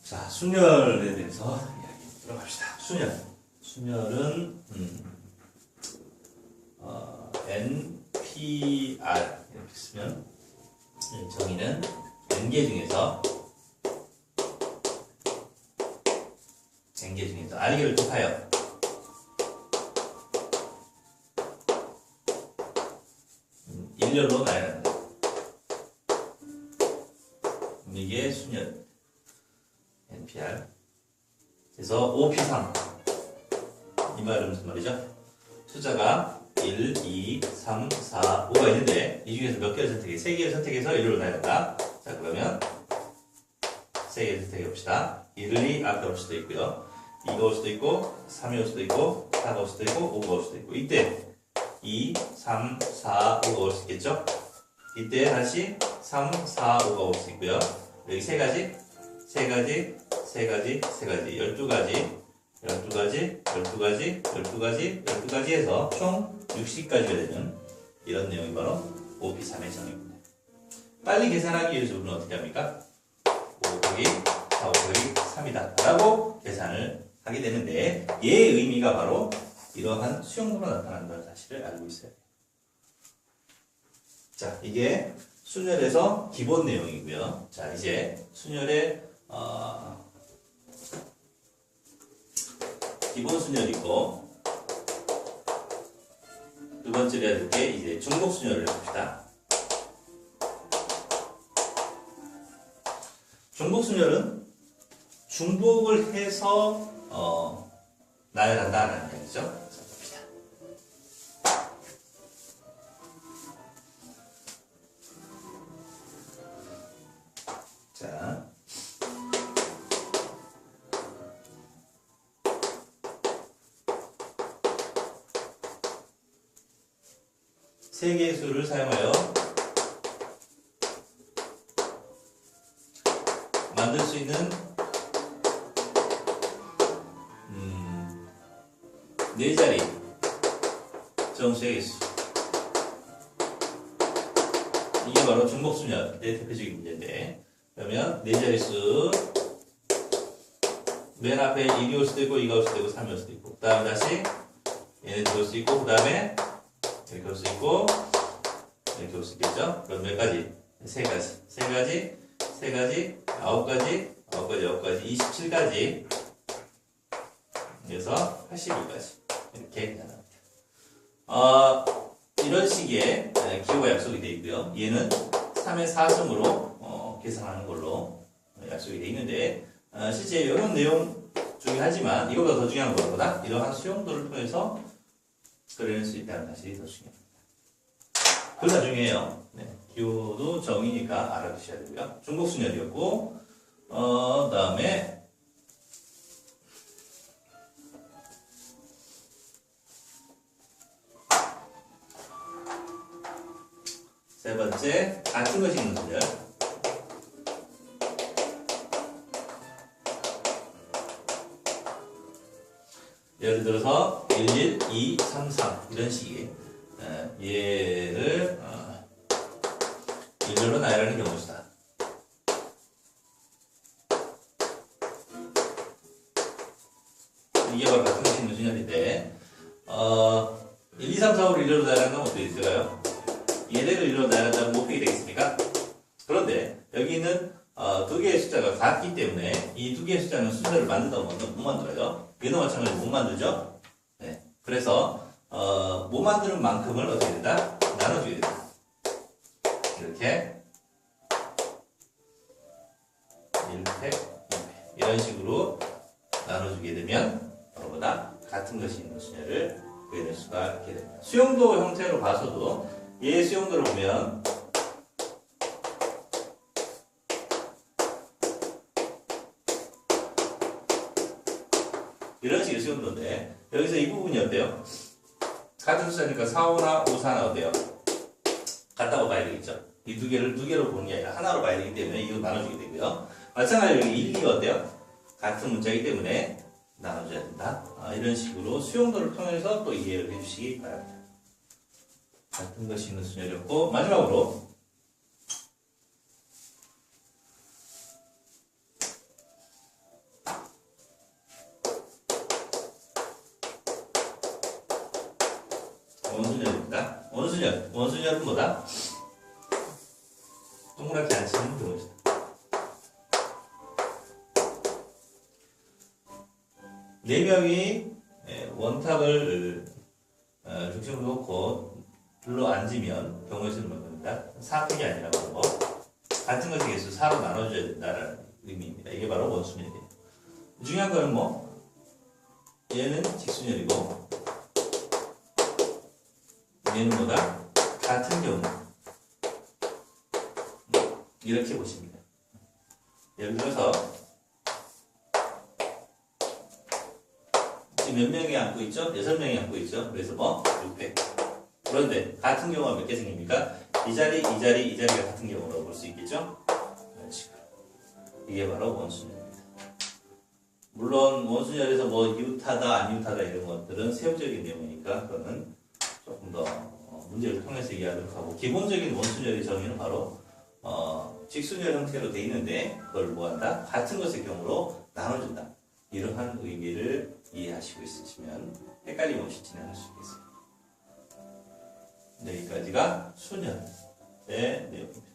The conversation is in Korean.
자, 순열에 대해서 이야기 들어갑시다. 순열은 NPR 이렇게 쓰면 정의는 N개 중에서 R개를 곱하여 일렬로 나열한다. 이게 순열 NPR. 그래서 OP3 이 말은 무슨 말이죠? 숫자가 1, 2, 3, 4, 5가 있는데 이 중에서 몇 개를 선택해? 3개를 선택해서 일렬로 나열한다. 자, 그러면 3개를 선택해 봅시다. 1이 앞에 올 수도 있고요, 2가 올 수도 있고, 3이 올 수도 있고, 4가 올 수도 있고, 5가 올 수도 있고. 이때 2, 3, 4, 5가 올 수 있겠죠? 이때 다시 3, 4, 5가 올 수 있고요. 여기 세 가지, 12가지 해서 총 60가지가 되는 이런 내용이 바로 OP3의 정의입니다. 빨리 계산하기 위해서 우리는 어떻게 합니까? 5 곱하기 4 곱하기 3이다 라고 계산을 하게 되는데, 얘의 의미가 바로 이러한 수용도로 나타난다는 사실을 알고 있어야 돼요. 자, 이게 순열에서 기본 내용이고요. 자, 이제 순열의 기본 순열이 있고, 두 번째로 해야 될 게 이제 중복 순열을 해봅시다. 중복 순열은 중복을 해서 나열한다는 얘기죠. 자, 봅시다. 자, 세 개의 수를 사용하여 만들 수 있는 네 자리 정수의 개수, 이게 바로 중복순열의 대표적인 문제인데, 그러면 네 자릿수 맨 앞에 1이 올 수도 있고, 2가 올 수도 있고, 3이 올 수도 있고, 그 다음에 다시 얘네들 올 수 있고, 그 다음에 이렇게 올 수 있고, 이렇게 올 수 있겠죠? 그럼 몇 가지? 세 가지, 9가지, 27가지, 그래서 82가지 이렇게 계산합니다. 이런 식의 기호가 약속이 되어 있고요. 얘는 3의 4승으로 계산하는 걸로 약속이 되어 있는데, 실제 이런 내용 중요하지만 이거보다 더 중요한 것보다 이러한 수용도를 통해서 그려낼 수 있다는 사실이 더 중요합니다. 둘 다 중요해요. 네. 기호도 정의니까 알아두셔야 되고요. 중복순열이었고, 다음에 세 번째, 같은 것이 있는 순열. 예를 들어서 1, 2, 3, 3 이런 식의 얘를 일렬로 나열하는 경우수다. 이게 바로 같은 것이 있는 순열인데, 1, 2, 3, 4, 5를 일렬로 나열하는 건 어떻게 될까요? 얘네를 일렬로 나열한다면 목표이 되겠습니까? 그런데 여기는 두 개의 숫자가 같기 때문에 이 두 개의 숫자는 순서를 만든다고 못 만들어요. 얘도 마찬가지로 못 만들죠. 네. 그래서 못 만드는 만큼을 어떻게 된다? 나눠주게 된다. 이렇게 1팩, 2팩 이런 식으로 나눠주게 되면 바로보다 같은 것이 있는 순열을 구해낼 수가 있게 됩니다. 수용도 형태로 봐서도 얘의 수용도를 보면 이런 식의 수용도인데, 여기서 이 부분이 어때요? 같은 숫자니까 4, 5나 5, 4나 어때요? 같다고 봐야 되겠죠? 이 두 개로 보는 게 아니라 하나로 봐야 되기 때문에 이거 나눠주게 되고요. 마찬가지로 여기 1, 2가 어때요? 같은 문자이기 때문에 나눠줘야 된다. 이런 식으로 수용도를 통해서 또 이해를 해주시기 바랍니다. 같은 것이 있는 순열이었고, 마지막으로 원순열입니다. 원순열은 뭐다? 동그랗게 안 치는 경우죠. 네 명이 원탑을 중심으로 놓고 둘러 앉으면 경우의 수는 몇 겁니다? 4팩이 아니라 뭐 같은 것의 개수 4로 나눠줘야 된다라는 의미입니다. 이게 바로 원순열이에요. 중요한 거는 뭐 얘는 직순열이고 얘는 뭐다? 같은 경우 이렇게 보십니다. 예를 들어서 지금 몇 명이 앉고 있죠? 6명이 앉고 있죠? 그래서 뭐 600. 그런데 같은 경우가 몇 개 생깁니까? 이 자리, 이 자리, 이 자리가 같은 경우로 볼 수 있겠죠? 이런 식으로. 이게 바로 원순열입니다. 물론 원순열에서 뭐 유타다, 아니유타다 이런 것들은 세부적인 내용이니까 그거는 조금 더 문제를 통해서 이해하도록 하고, 기본적인 원순열의 정의는 바로 직순열 형태로 되어 있는데 그걸 뭐한다? 같은 것의 경우로 나눠준다. 이러한 의미를 이해하시고 있으시면 헷갈림 없이 진행할 수 있겠습니다. 여기까지가 순열의 내용입니다.